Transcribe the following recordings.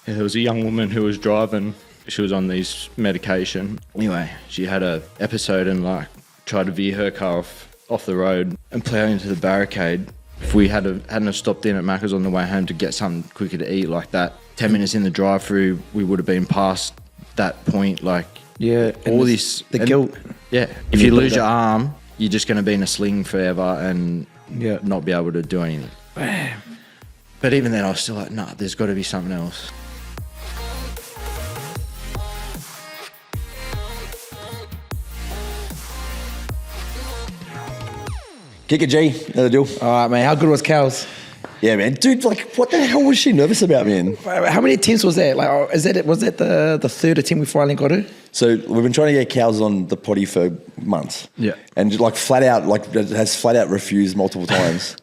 there was a young woman who was driving. She was on these medication. Anyway, she had a episode and like tried to veer her car off the road and plough into the barricade. If we hadn't have stopped in at Macca's on the way home to get something quicker to eat like that, 10 minutes in the drive-through, we would have been past that point. Like, yeah, all this the guilt. Yeah, if you lose your arm, you're just going to be in a sling forever and not be able to do anything. But even then, I was still like, nah, there's got to be something else. Kick a G, another deal. All right, man. How good was Cal's? Yeah, man. Dude, like, what the hell was she nervous about, man? How many attempts was that? Like, was that the third attempt we finally got her? So we've been trying to get cows on the potty for months. Yeah. And like flat out refused multiple times.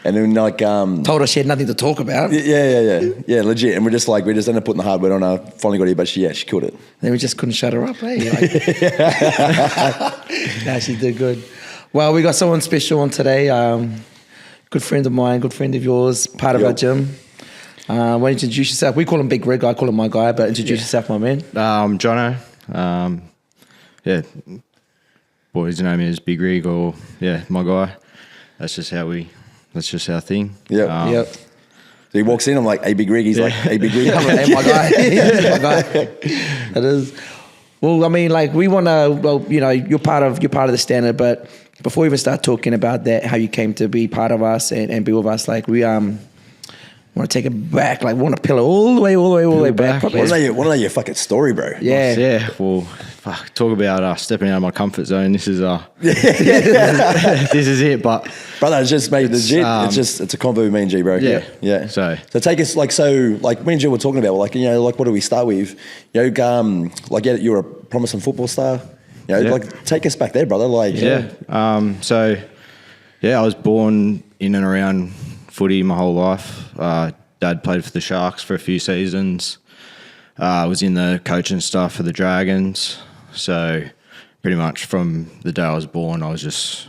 And then like told her she had nothing to talk about. Yeah, legit. And we're just ended up putting the hardware on her. Finally got here, but she killed it. Then we just couldn't shut her up, hey? Nah, she did good. Well, we got someone special on today. Good friend of mine, good friend of yours, part of our gym. Why don't you introduce yourself? We call him Big Rig, I call him my guy, but introduce yourself, my man. Jono. Boys know me as Big Rig or my guy. That's just our thing. Yep. So he walks in, I'm like, hey, Big Rig. He's like, hey, Big Rig. Hey, my guy. My guy. That is. Well, I mean, like, we want to, you're part of the standard, but before we even start talking about that, how you came to be part of us and be with us, like, we want to take it back, like, want to peel it all the way back. Want to know your fucking story, bro. Yeah. Yeah, well, fuck, talk about stepping out of my comfort zone. This is this is it, but... Brother, it's just, mate, legit, it's a convo with me and G, bro. Yeah. So take us, like me and G were talking about, like, what do we start with? You're a promising football star. Like, take us back there, brother. Like, I was born in and around footy my whole life. Dad played for the Sharks for a few seasons. I was in the coaching staff for the Dragons. So pretty much from the day I was born, I was just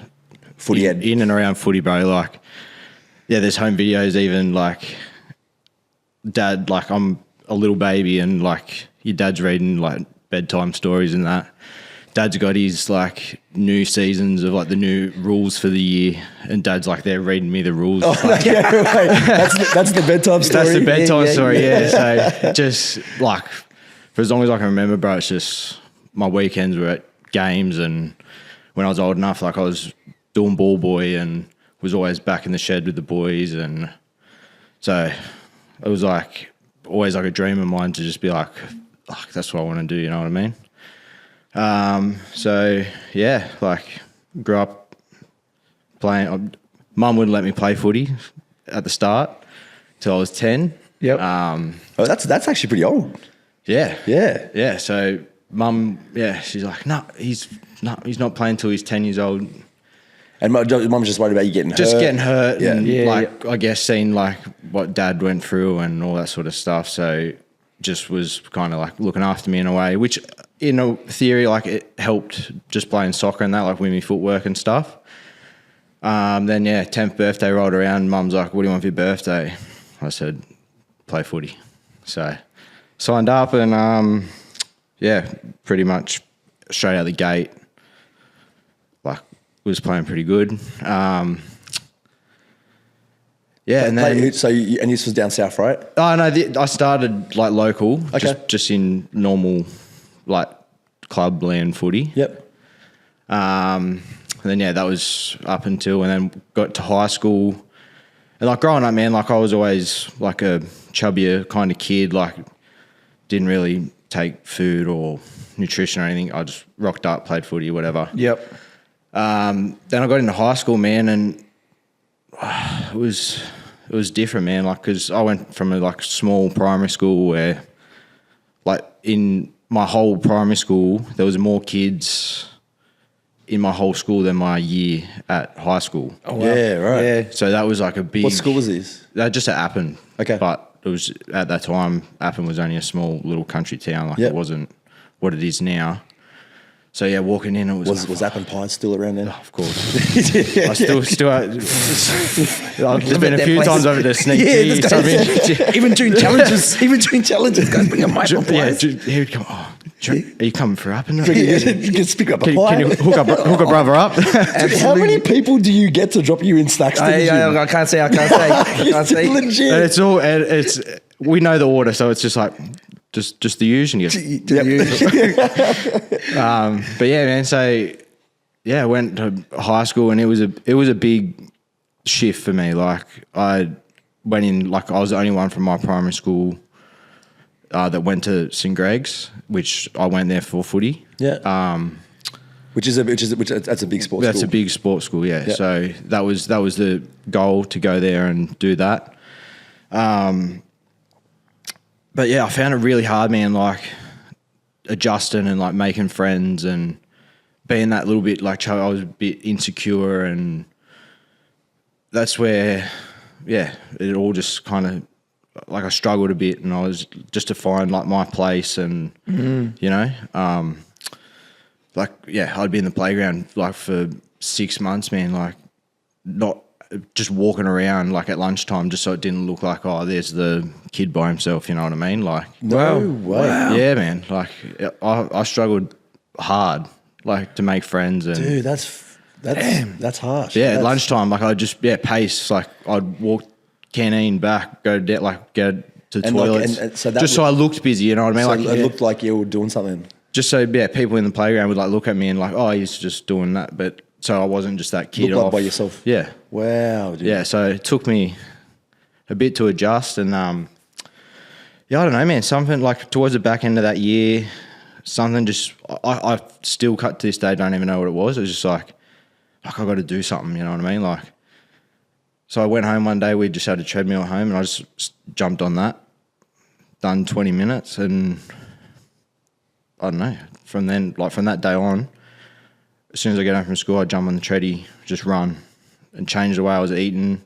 footy head. In and around footy, bro. Like, there's home videos even, like, Dad, like, I'm a little baby and, like, your dad's reading, like, bedtime stories and that. Dad's got his, like, new seasons of, like, the new rules for the year, and Dad's, like, there reading me the rules. Oh, like, that's the bedtime story? That's the bedtime story, So, just, like, for as long as I can remember, bro, it's just my weekends were at games, and when I was old enough, like, I was doing ball boy and was always back in the shed with the boys, and so it was, like, always, like, a dream of mine to just be, like, that's what I want to do, you know what I mean? Grew up playing. Mum wouldn't let me play footy at the start till I was 10. Yep. That's actually pretty old. Yeah. So Mum, she's like, no, he's not playing till he's 10 years old. And Mum's just worried about you getting hurt. Just getting hurt, I guess seeing like what Dad went through and all that sort of stuff. So just was kind of like looking after me in a way, which in a theory, like, it helped just playing soccer and that, like with my footwork and stuff. Then 10th birthday rolled around. Mum's like, what do you want for your birthday? I said, play footy. So signed up and pretty much straight out the gate, like, was playing pretty good. And then so this was down south, right? Oh no, I started like local, just in normal like club land footy. Yep. And then that was up until, and then got to high school, and like growing up, man, like I was always like a chubbier kind of kid, like didn't really take food or nutrition or anything. I just rocked up, played footy, whatever. Yep. Then I got into high school, man, and it was different, man. Like, because I went from a like small primary school where, like, in my whole primary school, there was more kids in my whole school than my year at high school. Oh, wow. Yeah, right. Yeah. So that was like a big... What school was this? Just at Appin. Okay. But it was, at that time, Appin was only a small little country town. Like, It wasn't what it is now. So yeah, walking in, it was Apple Pie still around then? Oh, of course. I still. I've been a few times over to sneak tea. Even during challenges, guys bring up my apple pies. He would come. Oh, are you coming for up? You can speak up a pie. Can you hook a brother up? How many people do you get to drop you in stacks? I can't say. Legit. And it's we know the order, so it's just like. Just the usual. But yeah, man. So yeah, I went to high school, and it was a big shift for me. Like I went in, like I was the only one from my primary school that went to St Greg's, which I went there for footy. Yeah. Which that's a big sports. That's school. a big sports school. Yeah. So that was the goal, to go there and do that. But yeah, I found it really hard, man, like adjusting and like making friends and being that little bit like I was a bit insecure, and that's where, yeah, it all just kind of like I struggled a bit, and I was just to find like my place, and you know, like yeah, I'd be in the playground like for 6 months, man, like not just walking around like at lunchtime, just so it didn't look like, oh, there's the kid by himself, you know what I mean? Like, no way. Yeah, man. Like I struggled hard, like to make friends, and dude, that's harsh. Yeah, at lunchtime, like I'd just pace, like I'd walk canteen back, go to the toilets, and so just so I looked busy, you know what I mean? So like it looked like you were doing something. Just so people in the playground would like look at me and like, oh, he's just doing that, but so I wasn't just that kid Look off. like by yourself. Yeah. Wow, dude. Yeah, so it took me a bit to adjust, and yeah, I don't know, man. Something like towards the back end of that year, something just I still cut to this day, don't even know what it was. It was just like I got to do something, you know what I mean? Like, so I went home one day. We just had a treadmill at home, and I just jumped on that, done 20 minutes, and I don't know. From then, like from that day on, as soon as I get home from school, I jump on the treadie, just run, and change the way I was eating.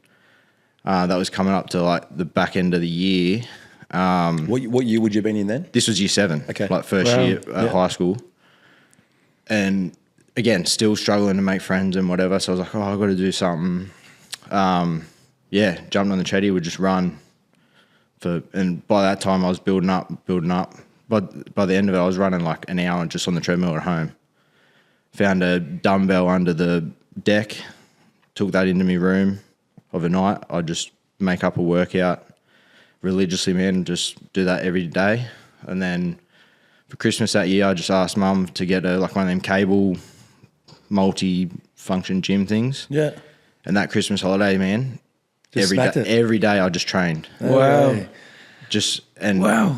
That was coming up to like the back end of the year. What year would you have been in then? This was year 7, okay, like first year at high school. And again, still struggling to make friends and whatever. So I was like, oh, I've got to do something. Yeah, jumped on the treadie, would just run. And by that time I was building up. But by the end of it, I was running like an hour just on the treadmill at home. Found a dumbbell under the deck, took that into my room overnight. I'd just make up a workout religiously, man, just do that every day. And then for Christmas that year, I just asked Mum to get like one of them cable multi-function gym things. Yeah. And that Christmas holiday, man, just every day I just trained. Wow. Wow.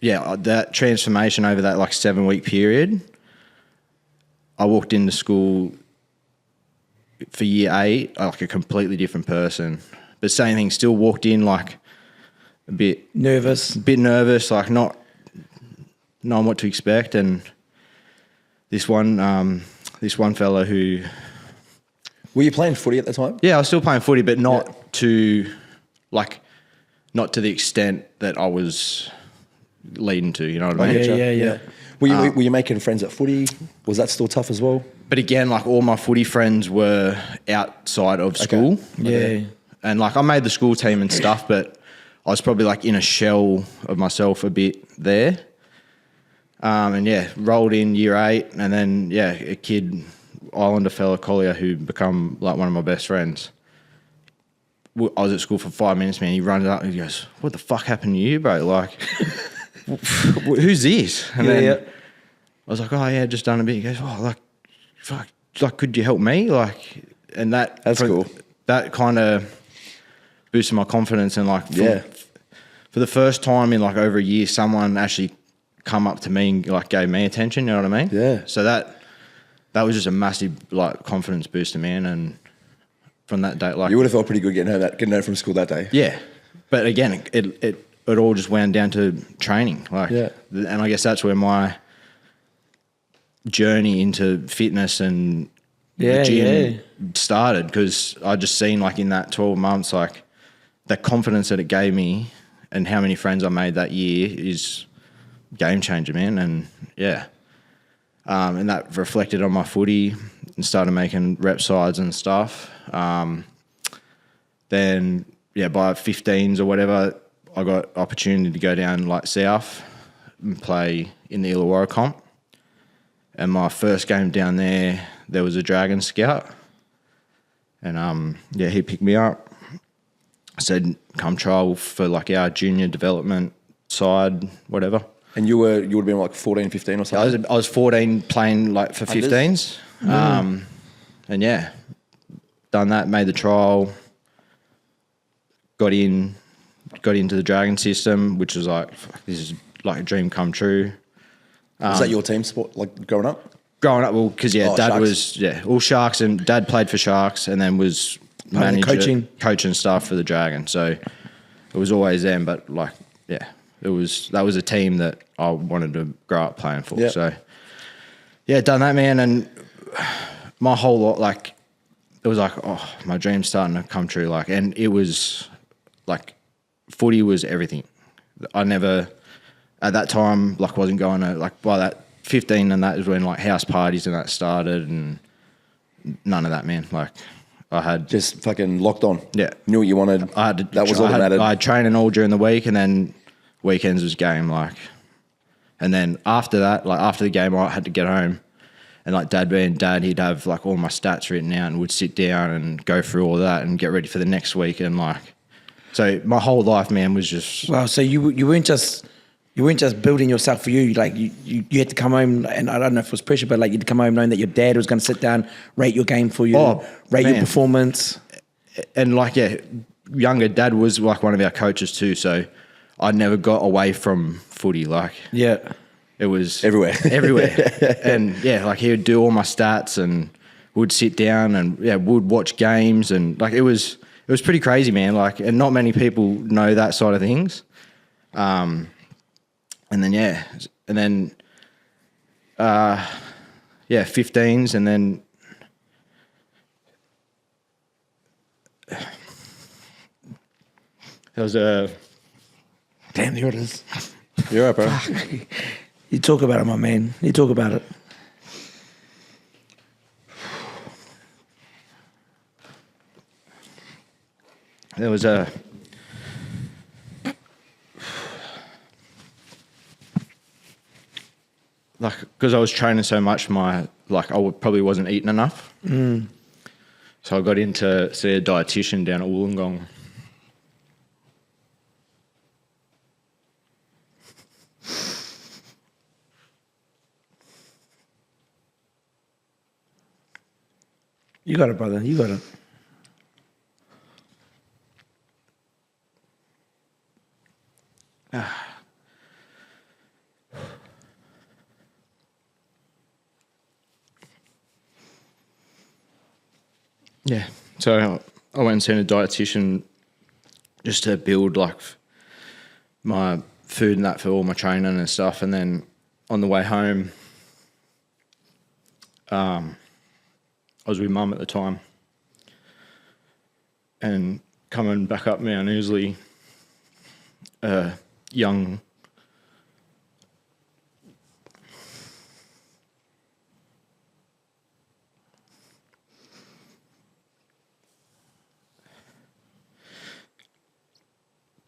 Yeah, that transformation over that like 7-week period, I walked into school for year 8, like a completely different person. But same thing, still walked in like a bit nervous, like not knowing what to expect. And this one fella who... Were you playing footy at the time? Yeah, I was still playing footy, but not to the extent that I was leading to, you know what I mean? Yeah. Were you making friends at footy? Was that still tough as well? But again, like all my footy friends were outside of school. Okay. Yeah. And like I made the school team and stuff, but I was probably like in a shell of myself a bit there. And yeah, rolled in year 8, and then a kid, Islander fella, Collier, who become like one of my best friends. I was at school for 5 minutes, man. He runs up and he goes, "What the fuck happened to you, bro? Like, who's this?" And then I was like, "Oh yeah, just done a bit." He goes, "Oh, like, fuck, like, could you help me?" Like, and that's cool. That kind of boosted my confidence, and like, for the first time in like over a year, someone actually come up to me and like gave me attention. You know what I mean? Yeah. So that was just a massive like confidence booster, man. And from that day, like, you would have felt pretty good getting home from school that day. Yeah, but again, it all just wound down to training, like, and I guess that's where my journey into fitness and the gym started, because I just seen like in that 12 months, like the confidence that it gave me and how many friends I made that year is game changer, man. And And that reflected on my footy and started making rep sides and stuff. Then, by 15s or whatever, I got opportunity to go down like south and play in the Illawarra comp. And my first game down there was a Dragon Scout. And, he picked me up. Said, come trial for like our junior development side, whatever. And you would have been like 14, 15 or something? I was 14 playing like for 15s. And done that, made the trial, got into the Dragon system, which was like, this is like a dream come true. Was that your team sport, like growing up? Growing up, well, because Dad Sharks. was all Sharks, and Dad played for Sharks, and then was coaching stuff for the Dragon. So it was always them, but like that was a team that I wanted to grow up playing for. Yep. So done that, man, and my whole lot, like it was like, oh, my dream's starting to come true, like, and it was like footy was everything. I never at that time like wasn't going to like by that 15, and that is when like house parties and that started, and none of that, man. Like I had just fucking locked on. Yeah, knew what you wanted. I had to, that was all that mattered. I had training all during the week, and then weekends was game. Like, and then after that, like after the game, I had to get home, and like Dad being Dad, he'd have like all my stats written out, and would sit down and go through all that and get ready for the next week, and like, so my whole life, man, was just wow. So you weren't just building yourself for you. Like you had to come home, and I don't know if it was pressure, but like you'd come home knowing that your dad was going to sit down, rate your game for you, rate your performance. And like, younger Dad was like one of our coaches too. So I never got away from footy. Like, it was everywhere. And like he would do all my stats and would sit down and would watch games, and like it was pretty crazy, man. Like, and not many people know that side of things. And then 15s, and then there was a damn the orders. You're right, bro. You talk about it, my man. You talk about it. There was a like, because I was training so much, probably wasn't eating enough. So I got in to see a dietitian down at Wollongong. You got it, brother. You got it. Yeah. So I went and seen a dietitian just to build like my food and that for all my training and stuff. And then on the way home, I was with Mum at the time, and coming back up Mount Ousley, young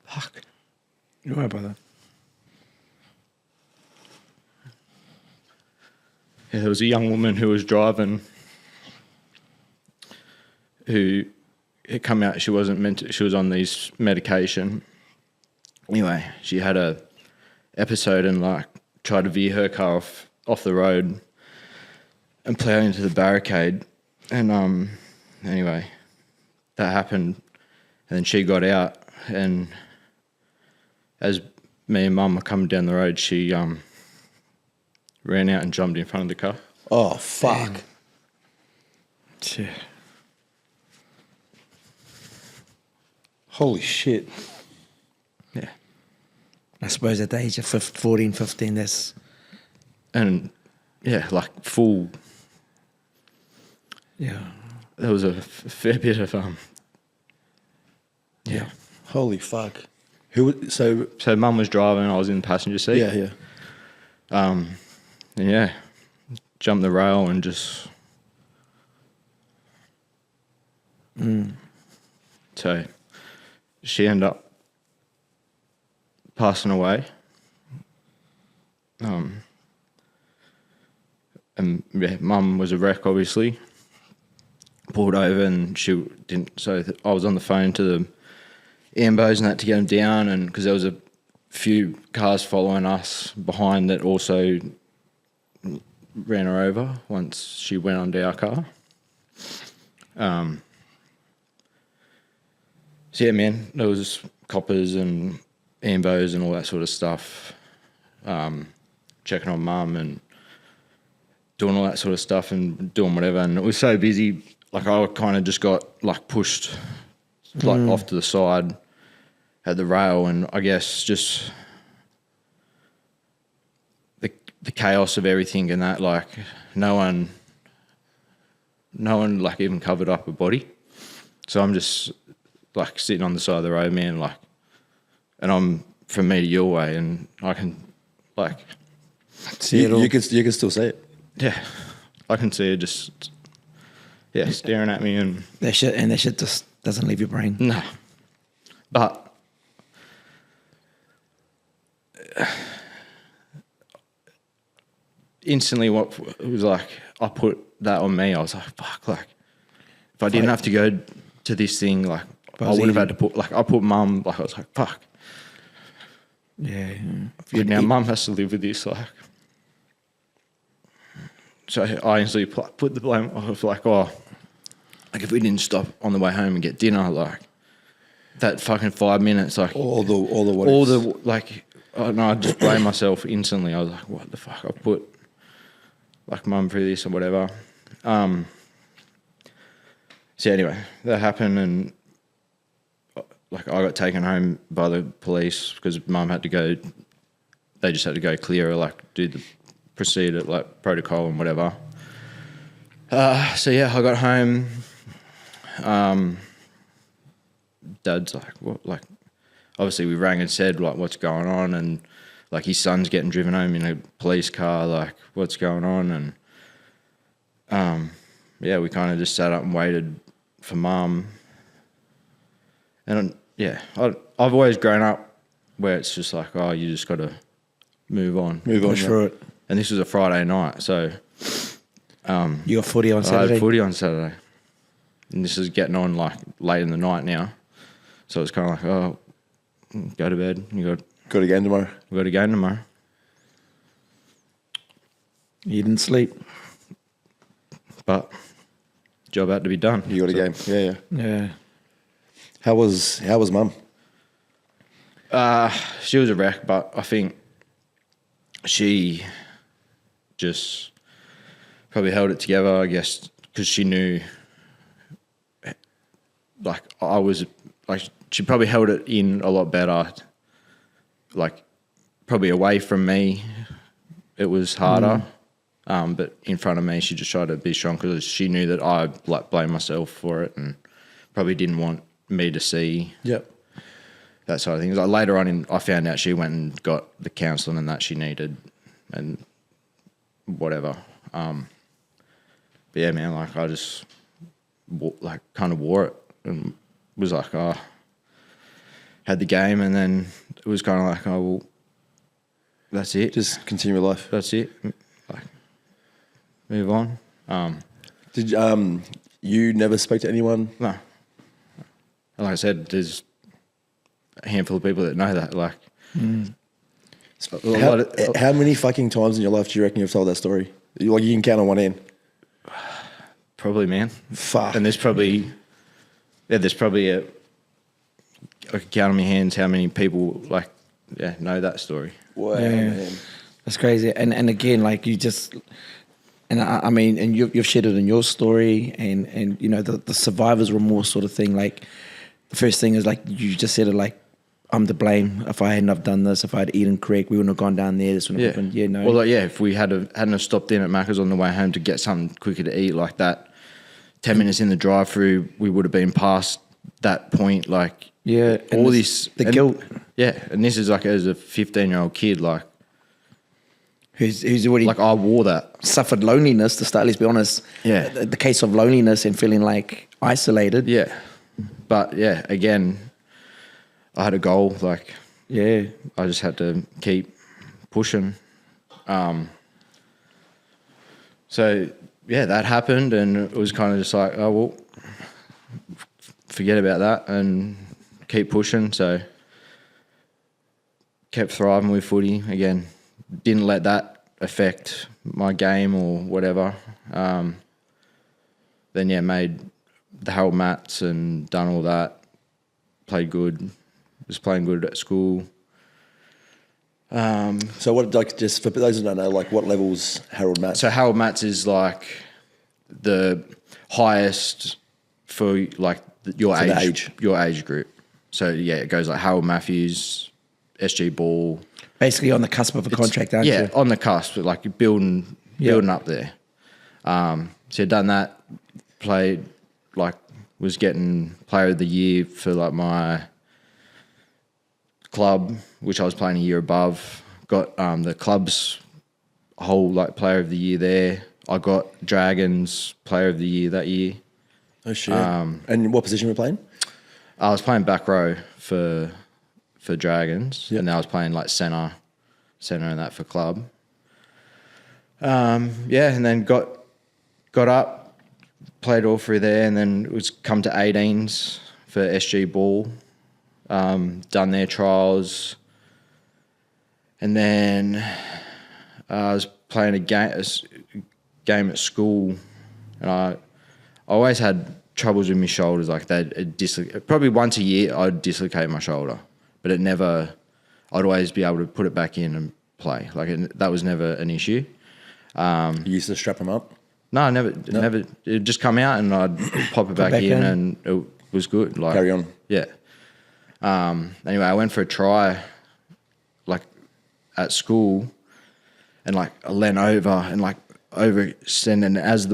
fuck. You're right, brother. Yeah, there was a young woman who was driving who it come out she wasn't meant to, she was on these medication. Anyway, she had a episode and like tried to veer her car off the road and plough into the barricade. And anyway, that happened, and then she got out, and as me and Mum were coming down the road, she ran out and jumped in front of the car. Oh, fuck. Yeah. Holy shit. Yeah. I suppose at the age of 14, 15, that's... And, yeah, like full... Yeah. There was a fair bit of... Yeah. Holy fuck. So Mum was driving, I was in the passenger seat. Yeah. And yeah, jumped the rail and just. So she ended up passing away. And yeah, Mum was a wreck, obviously. Pulled over and she didn't. So I was on the phone to the ambos and that to get them down, and because there was a few cars following us behind that also ran her over once she went onto our car. So yeah, man, there was coppers and ambos and all that sort of stuff, checking on Mum and doing all that sort of stuff and doing whatever. And it was so busy, like I kind of just got like pushed like off to the side at the rail, and I guess just the chaos of everything and that, like no one like even covered up a body. So I'm just like sitting on the side of the road, man, like, and I'm from me to your way, and I can like see it all. You can still see it. Yeah, I can see it just staring at me, and that shit just doesn't leave your brain. No, but instantly, what it was like, I put that on me. I was like, fuck, like if I didn't have to go to this thing, like I would have had to put, like I put Mum, like I was like, fuck. Yeah. Now Mum has to live with this, like. So I instantly put the blame off, like, oh, like if we didn't stop on the way home and get dinner, like that fucking 5 minutes, like all the like, oh, no, I just blame myself instantly. I was like, what the fuck? I put like Mum through this or whatever. So anyway, that happened, and like I got taken home by the police because Mum had to go. They just had to go clear her, like do the procedure, like protocol and whatever. So yeah, I got home. Dad's like, what? Like, obviously we rang and said like, what's going on, and like his son's getting driven home in a police car. Like, what's going on? And yeah, we kind of just sat up and waited for Mum. And yeah, I've always grown up where it's just like, oh, you just got to move on, push through it. And this was a Friday night, so you got footy on Saturday. I had footy on Saturday, and this is getting on like late in the night now. So it's kind of like, oh, go to bed. You got a game tomorrow. We got a game tomorrow. You didn't sleep, but job had to be done. You got a game. Yeah. How was Mum? She was a wreck, but I think she just probably held it together, I guess, because she knew, like, I was, like, she probably held it in a lot better. Like, probably away from me, it was harder. But in front of me, she just tried to be strong because she knew that I, like, blamed myself for it and probably didn't want me to see that side of things. Like, later on, I found out she went and got the counselling and that she needed and whatever. But yeah, man, like I just like kind of wore it and was like, oh, had the game, and then it was kind of like, oh, well, that's it. Just continue life. That's it. Like, move on. Did you never speak to anyone? No. Like I said, there's a handful of people that know that. Like, how many fucking times in your life do you reckon you've told that story? Like, you can count on one hand. Probably, man. Fuck. And there's probably I could count on my hands how many people know that story. Wow, yeah. Man. That's crazy. And again, like you just, and I mean, and you've shared it in your story, and you know the survivor's remorse sort of thing. Like the first thing is like you just said it, like I'm to blame. If I hadn't have done this, if I'd eaten correct, we wouldn't have gone down there. This wouldn't have happened. Yeah, no. Well, if we hadn't have stopped in at Macca's on the way home to get something quicker to eat, like that, 10 minutes in the drive-through, we would have been past that point. Like, all this guilt. Yeah, and this is like as a 15-year-old kid, like, who's already like I wore that. suffered loneliness to start. Let's be honest. Yeah. The case of loneliness and feeling like isolated. Yeah, but yeah, again, I had a goal. Like, Yeah. I just had to keep pushing. So yeah, that happened, and it was kind of just like, oh well, forget about that and keep pushing. So kept thriving with footy again. Didn't let that affect my game or whatever. Then yeah, made the Harold Mats and done all that. Played good. Was playing good at school. So what, like, just for those who don't know, like, what levels Harold Mats? So Harold Mats is like the highest for like your age group. So yeah, it goes like Harold Matthews, SG Ball. Basically on the cusp of a contract, aren't you? Yeah, on the cusp, but like you're building up there. So done that, played, like was getting player of the year for like my club, which I was playing a year above. Got the club's whole like player of the year there. I got Dragons player of the year that year. Oh shit! And what position were you playing? I was playing back row for Dragons, and then I was playing like centre and that for club. Yeah, and then got up, played all through there, and then it was come to 18s for SG Ball. Done their trials, and then I was playing a game at school, and I always had troubles with my shoulders. Like probably once a year I'd dislocate my shoulder, but it never. I'd always be able to put it back in and play. Like that was never an issue. You used to strap them up? No, never. It'd just come out and I'd pop it back in, and it was good. Like carry on. Yeah. Anyway, I went for a try, like at school, and like I leant over and like overextended. And as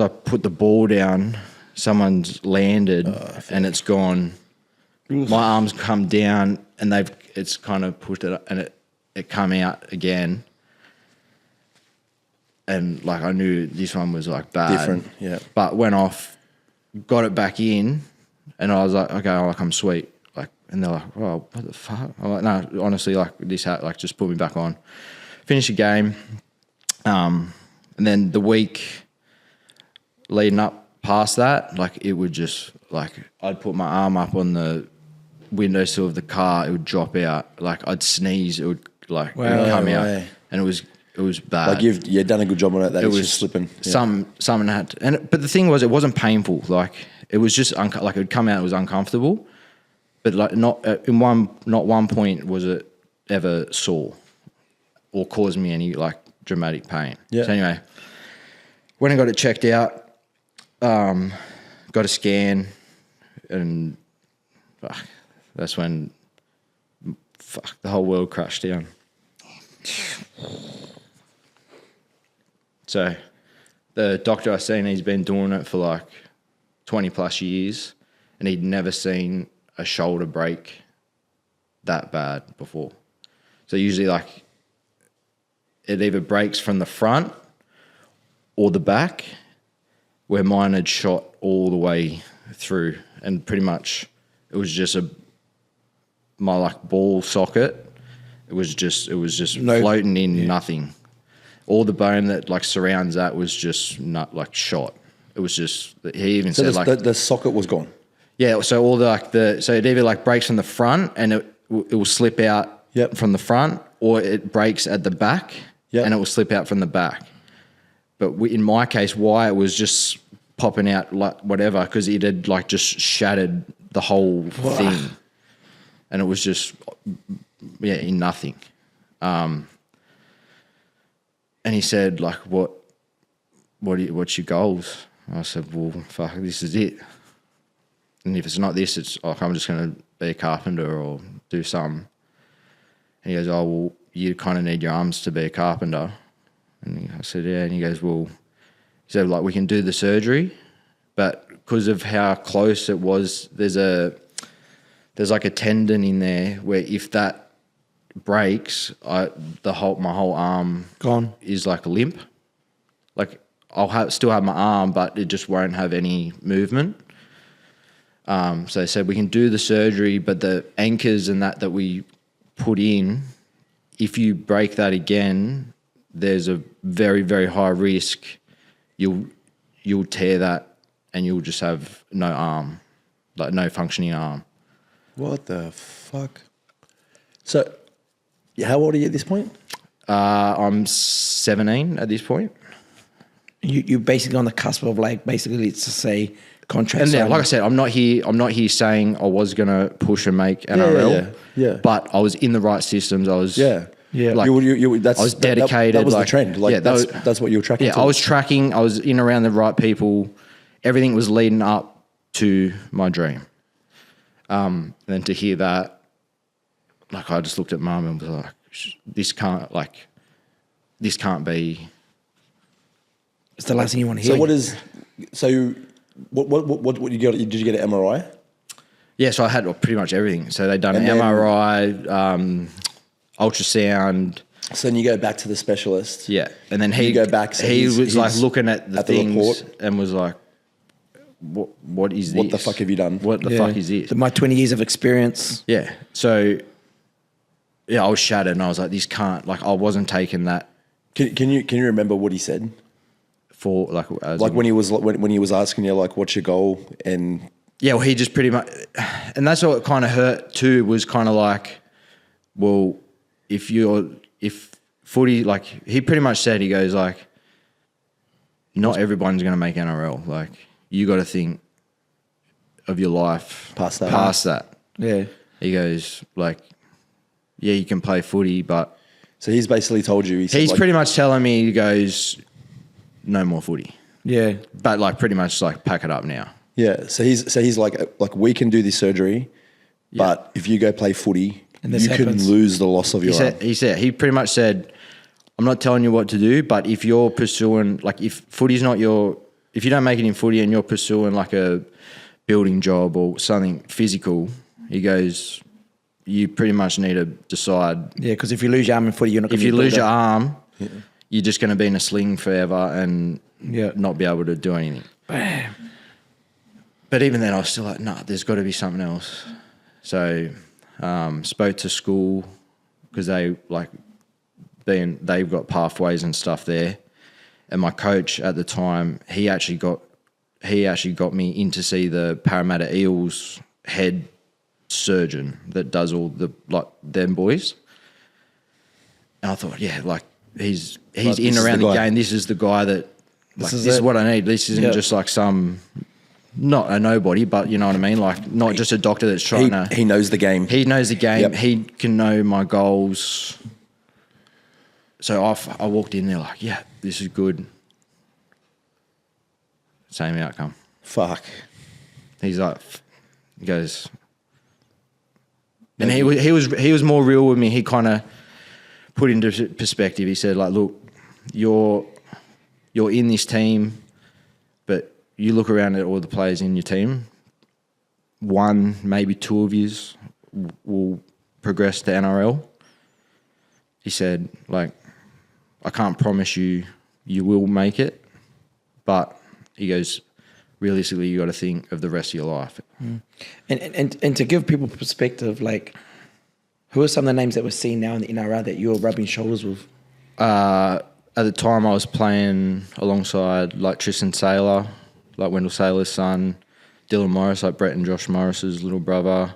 I put the ball down, someone's landed and it's gone. Oof. My arms come down and it's kind of pushed it up, and it come out again. And like I knew this one was like bad, different, yeah. But went off, got it back in, and I was like, okay, I'm sweet. And they're like, "Oh, what the fuck?" I'm like, "No, honestly, like this hat, like just put me back on." Finish the game, and then the week leading up past that, like it would just like I'd put my arm up on the windowsill of the car, it would drop out. Like I'd sneeze, it would like it would come out, and it was bad. Like you've done a good job on it. That it was just slipping. Yeah. Someone had, but the thing was, it wasn't painful. Like it was just like it would come out. It was uncomfortable. But like not one point was it ever sore or caused me any like dramatic pain. Yeah. So anyway, when I got it checked out, got a scan, and that's when the whole world crashed down. So the doctor I seen, he's been doing it for like 20 plus years, and he'd never seen a shoulder break that bad before. So usually like it either breaks from the front or the back, where mine had shot all the way through, and pretty much it was just my like ball socket. It was just floating in nothing. All the bone that like surrounds that was just not like shot. It was just, he even said like the socket was gone. Yeah, so all so it either like breaks from the front and it will slip out from the front, or it breaks at the back and it will slip out from the back. But in my case, why it was just popping out like whatever, because it had like just shattered the whole thing, and it was just in nothing. And he said like, what's your goals? I said, well, fuck, this is it. And if it's not this, it's like I'm just going to be a carpenter or do something. And he goes, oh, well, you kind of need your arms to be a carpenter. And I said, yeah. And he goes, well, he said, like, we can do the surgery, but because of how close it was, there's like a tendon in there where if that breaks, my whole arm Gone. is like limp. Like I'll still have my arm, but it just won't have any movement. So they said we can do the surgery, but the anchors and that we put in, if you break that again, there's a very, very high risk you'll tear that and you'll just have no arm, like no functioning arm. What the fuck? So, how old are you at this point? I'm 17 at this point. You're basically on the cusp of like basically let's just say contract. And yeah, like I said, I'm not here saying I was gonna push and make NRL. Yeah. But I was in the right systems. I was Yeah. Like, I was dedicated. That was the trend. Like that's what you were tracking. Yeah, to. I was tracking. I was in around the right people. Everything was leading up to my dream. And then to hear that, like I just looked at Mum and was like, this can't be. It's the last thing you want to hear. What you got? Did you get an MRI? Yeah, so I had pretty much everything. So they'd done an MRI, ultrasound. So then you go back to the specialist. Yeah, and then he go back. So he was like looking at the things report. and was like, "What is this? What the fuck have you done? What the fuck is this?" My 20 years of experience. Yeah. So, yeah, I was shattered, and I was like, "This can't." Like, I wasn't taking that. Can you remember what he said? For when he was asking you like, "What's your goal?" And yeah, well, he just pretty much, and that's what kind of hurt too. Was kind of like, well, if footy, like he pretty much said, he goes like, not everyone's going to make NRL. Like you got to think of your life past that. Yeah. He goes like, yeah, you can play footy, but so he's basically told you. He's pretty much telling me, he goes, no more footy. Yeah. But like pretty much like pack it up now. Yeah. So he's like we can do this surgery, but if you go play footy, you could lose the loss of your arm. He pretty much said, I'm not telling you what to do, but if you're pursuing, like if footy's not if you don't make it in footy and you're pursuing like a building job or something physical, he goes, you pretty much need to decide. Yeah, because if you lose your arm in footy, you're not going to If you lose your arm, you're just going to be in a sling forever and not be able to do anything. Bam. But even then, I was still like, nah, there's got to be something else. So spoke to school because they've got pathways and stuff there. And my coach at the time, he actually got me in to see the Parramatta Eels head surgeon that does all the them boys. And I thought, yeah, like he's in around the game. This is the guy that this is what I need. This isn't just like not a nobody, but you know what I mean? Like not just a doctor that's trying to... He knows the game. He knows the game. Yep. He can know my goals. So I walked in there like, yeah, this is good. Same outcome. Fuck. He's like, he goes... And he was more real with me. He kind of put into perspective. He said, like, look, you're in this team, but you look around at all the players in your team, one, maybe two of yous will progress to NRL. He said, like, I can't promise you will make it, but he goes, realistically, you got to think of the rest of your life. Mm. And to give people perspective, like, who are some of the names that we're seeing now in the NRL that you're rubbing shoulders with? At the time, I was playing alongside like Tristan Saylor, like Wendell Saylor's son, Dylan Morris, like Brett and Josh Morris's little brother.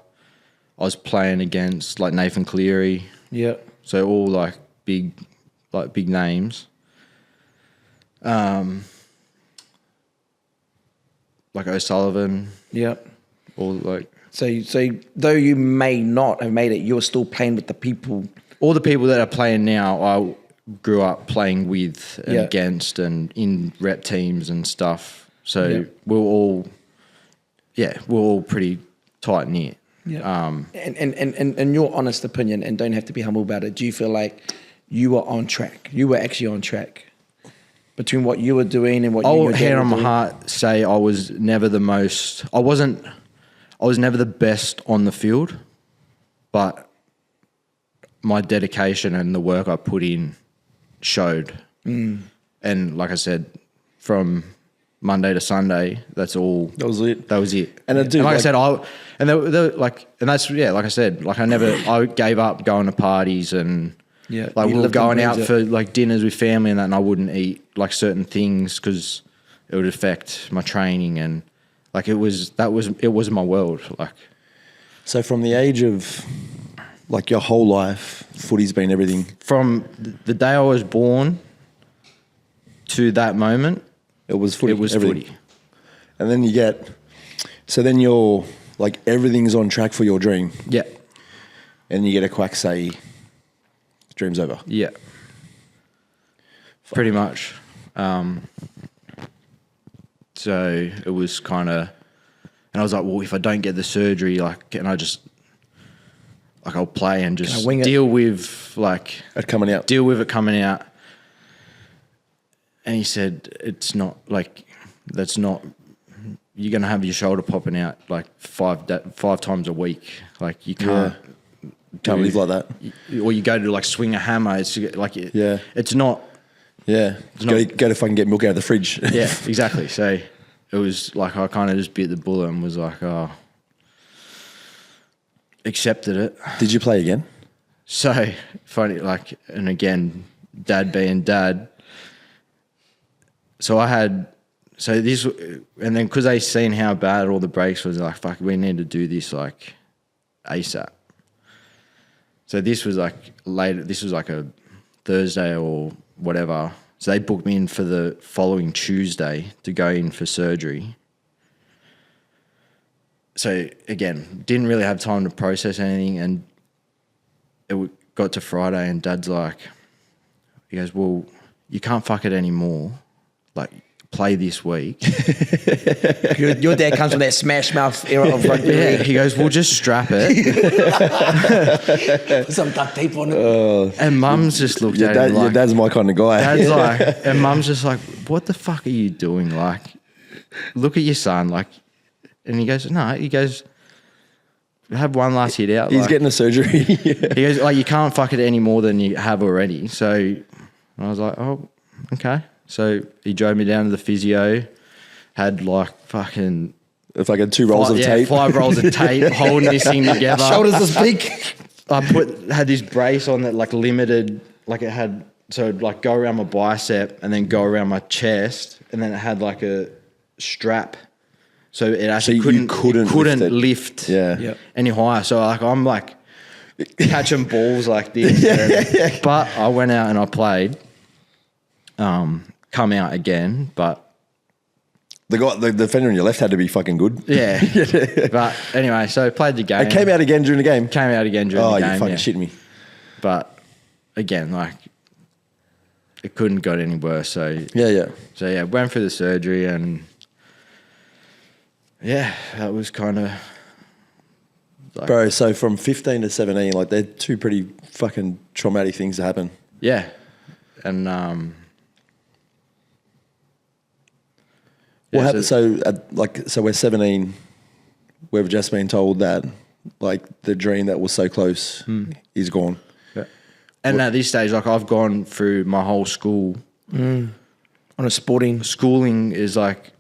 I was playing against like Nathan Cleary. Yeah. So all like big names. Like O'Sullivan. Yep. Or like... So though you may not have made it, you're still playing with the people. All the people that are playing now, I grew up playing with and against and in rep teams and stuff. So we're all pretty tight knit. Yeah. And your honest opinion, and don't have to be humble about it, do you feel like you were on track? You were actually on track between what you were doing and what you were doing? I'll hand on my heart say I was never the most... I was never the best on the field, but my dedication and the work I put in showed. And like I said, from Monday to Sunday, that's all. That was it. That was it. And like I said, like I said, like I gave up going to parties and like we were going out for like dinners with family and that, and I wouldn't eat like certain things because it would affect my training, and like it was my world. Like, so from the age of like your whole life, footy's been everything. From the day I was born to that moment, it was footy. It was everything. Footy. And then then you're like everything's on track for your dream. Yeah. And you get a quack say, dream's over. Yeah. Pretty much. So it was kind of, and I was like, well, if I don't get the surgery, like, can I just, like, I'll play and just deal with it coming out. Deal with it coming out. And he said, it's not like, that's not, you're going to have your shoulder popping out like 5 times a week. Like you can't. Yeah. Can't live like that. Or you go to like swing a hammer. It's like, it's not. Yeah. Go to fucking get milk out of the fridge. Yeah, exactly. So it was like, I kind of just bit the bullet and was like, oh, accepted it. Did you play again? So funny, like, and again, dad being dad. So and then because they seen how bad all the breaks was, like, fuck, we need to do this like ASAP. So this was like later, this was like a Thursday or whatever. So they booked me in for the following Tuesday to go in for surgery. So again, didn't really have time to process anything, and it got to Friday and Dad's like, he goes, well, you can't fuck it anymore. Like, play this week. Your dad comes from that smash mouth era of rugby. Yeah, he goes, we'll just strap it. Put some duct tape on it. And Mum's just looked at him like... Your dad's my kind of guy. Dad's like... And Mum's just like, what the fuck are you doing? Like, look at your son. Like, and he goes, no, he goes, have one last hit out. He's like, getting a surgery. He goes, like, you can't fuck it any more than you have already. So I was like, oh, okay. So he drove me down to the physio, had like fucking... It's like 2 rolls of tape. 5 rolls of tape, holding this thing together. Shoulders this big. I had this brace on that like limited, like it had, so it'd like go around my bicep and then go around my chest, and then it had like a strap. So it actually couldn't lift any higher. So like I'm like catching balls like this. But I went out and I played. Come out again, but the defender on your left had to be fucking good. Yeah. But anyway, so played the game. It came out again during the game? Came out again during the game. Oh, you fucking shitting me. But again, like, it couldn't got any worse. So yeah, went through the surgery, and yeah, that was kind of like, bro. So from 15 to 17, like, they're 2 pretty fucking traumatic things to happen. Yeah, and what happened? So we're 17. We've just been told that, like, the dream that was so close is gone. Yeah. And at this stage, like, I've gone through my whole school. On a schooling is like,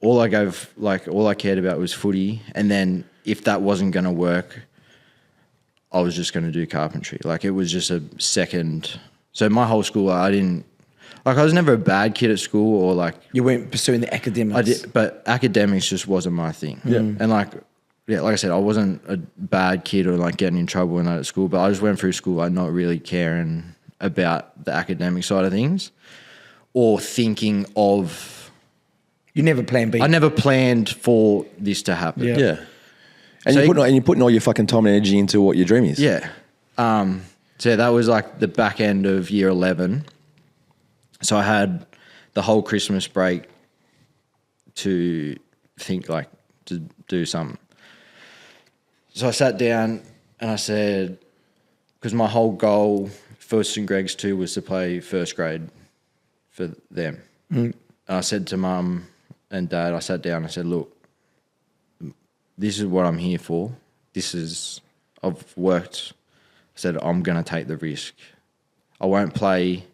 all I cared about was footy. And then if that wasn't going to work, I was just going to do carpentry. Like, it was just a second. So my whole school, I was never a bad kid at school, or like... You weren't pursuing the academics. I did, but academics just wasn't my thing. Yeah. And like I said, I wasn't a bad kid or like getting in trouble and that at school, but I just went through school like not really caring about the academic side of things or thinking of... You never planned B. I never planned for this to happen. Yeah. And so you're putting all your fucking time and energy into what your dream is. Yeah. So that was like the back end of year 11. So I had the whole Christmas break to think, like, to do something. So I sat down and I said, because my whole goal for St. Greg's too was to play first grade for them. And I said to Mum and Dad, I sat down and I said, look, this is what I'm here for. I've worked said, I'm going to take the risk. I won't play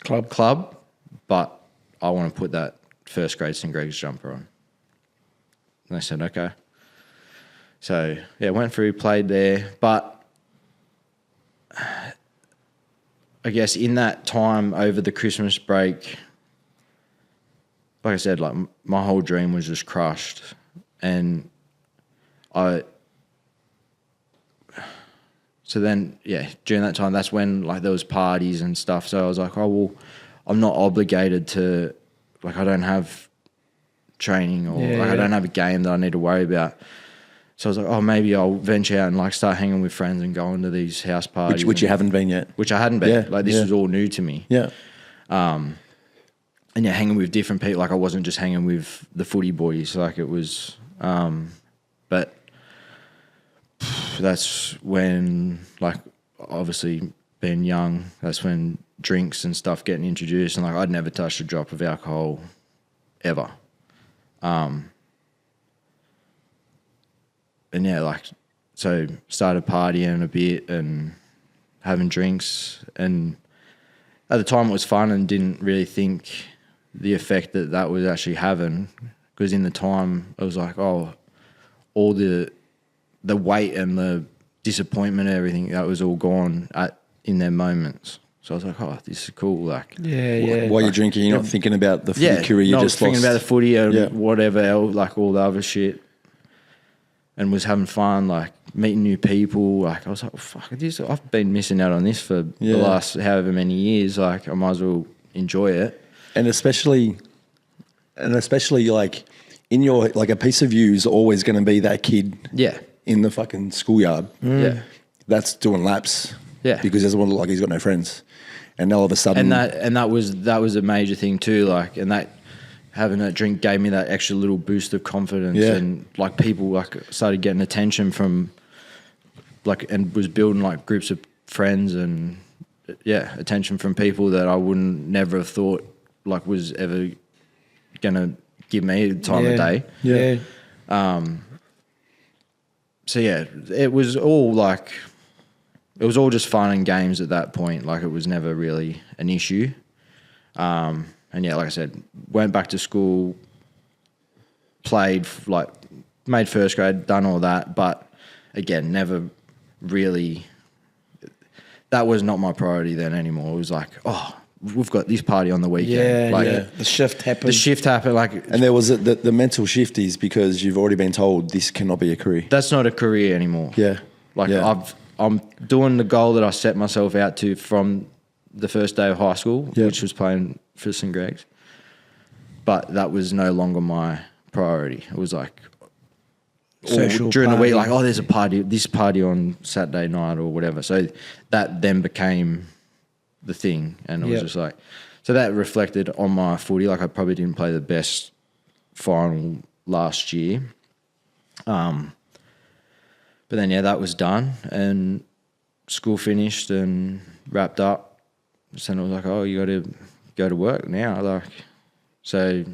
club, but I want to put that first grade St. Greg's jumper on. And they said, okay. So, yeah, went through, played there. But I guess in that time over the Christmas break, like I said, like my whole dream was just crushed. And so then, yeah, during that time, that's when like there was parties and stuff. So I was like, oh, well, I'm not obligated to, like I don't have training or I don't have a game that I need to worry about. So I was like, oh, maybe I'll venture out and like start hanging with friends and going to these house parties. Which you haven't been yet. Which I hadn't been. Yeah, like this was all new to me. Yeah. And yeah, hanging with different people. Like I wasn't just hanging with the footy boys. Like it was, but that's when, like obviously being young, that's when drinks and stuff getting introduced. And like I'd never touched a drop of alcohol ever. And yeah, like, so started partying a bit and having drinks. And at the time it was fun and didn't really think the effect that was actually having. Because in the time it was like, oh, all the weight and the disappointment and everything, that was all gone in their moments. So I was like, oh, this is cool. Like, while you're drinking, you're not thinking about the footy career you just lost. Thinking about the footy and whatever else, like all the other shit. And was having fun, like meeting new people. Like I was like, oh, fuck this. I've been missing out on this for the last however many years. Like I might as well enjoy it. And especially like in your, like a piece of you is always going to be that kid. Yeah. In the fucking schoolyard. Yeah. That's doing laps. Yeah. Because he doesn't want to look like he's got no friends. And all of a sudden. And that was a major thing too. Like, and that, having that drink gave me that extra little boost of confidence, and like people like started getting attention from like, and was building like groups of friends and attention from people that I wouldn't never have thought like was ever gonna give me the time of day. Yeah. So yeah, it was all just fun and games at that point. Like it was never really an issue. And yeah, like I said, went back to school, played, like made first grade, done all that. But again, never really, that was not my priority then anymore. It was like, oh, we've got this party on the weekend. The shift happened. Like, and there was the mental shift is because you've already been told this cannot be a career. That's not a career anymore. Yeah. Like I'm doing the goal that I set myself out to from the first day of high school, which was playing for St. Greg's. But that was no longer my priority. It was like during the week, like, oh, there's this party on Saturday night or whatever. So that then became the thing. And it was just like, so that reflected on my footy. Like I probably didn't play the best final last year. But then, that was done and school finished and wrapped up. So then it was like, oh, you got to go to work now. Like, so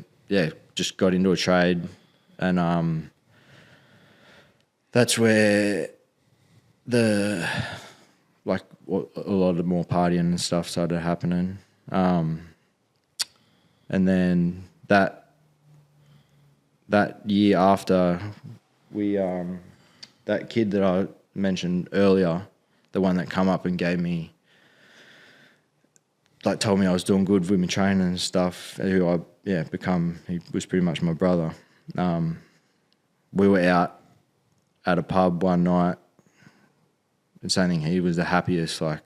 just got into a trade, and that's where a lot of more partying and stuff started happening. And then that year after, we that kid that I mentioned earlier, the one that come up and gave me, like, told me I was doing good with my training and stuff, who I he was pretty much my brother. We were out at a pub one night and saying he was the happiest, like,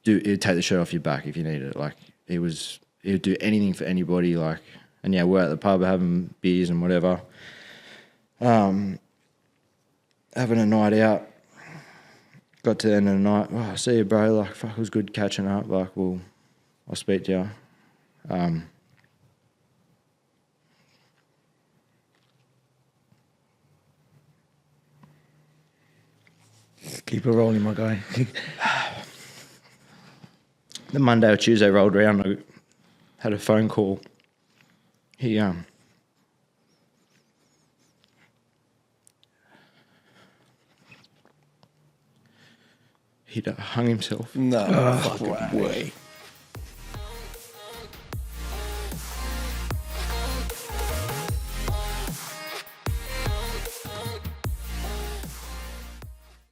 he'd take the shirt off your back if you needed it. Like, he would do anything for anybody, like, and we're at the pub having beers and whatever. Having a night out. Got to the end of the night. Oh, I see you, bro. Like, fuck, it was good catching up. Like, well, I'll speak to you. Keep it rolling, my guy. The Monday or Tuesday rolled around. I had a phone call. He He'd hung himself. No fucking way.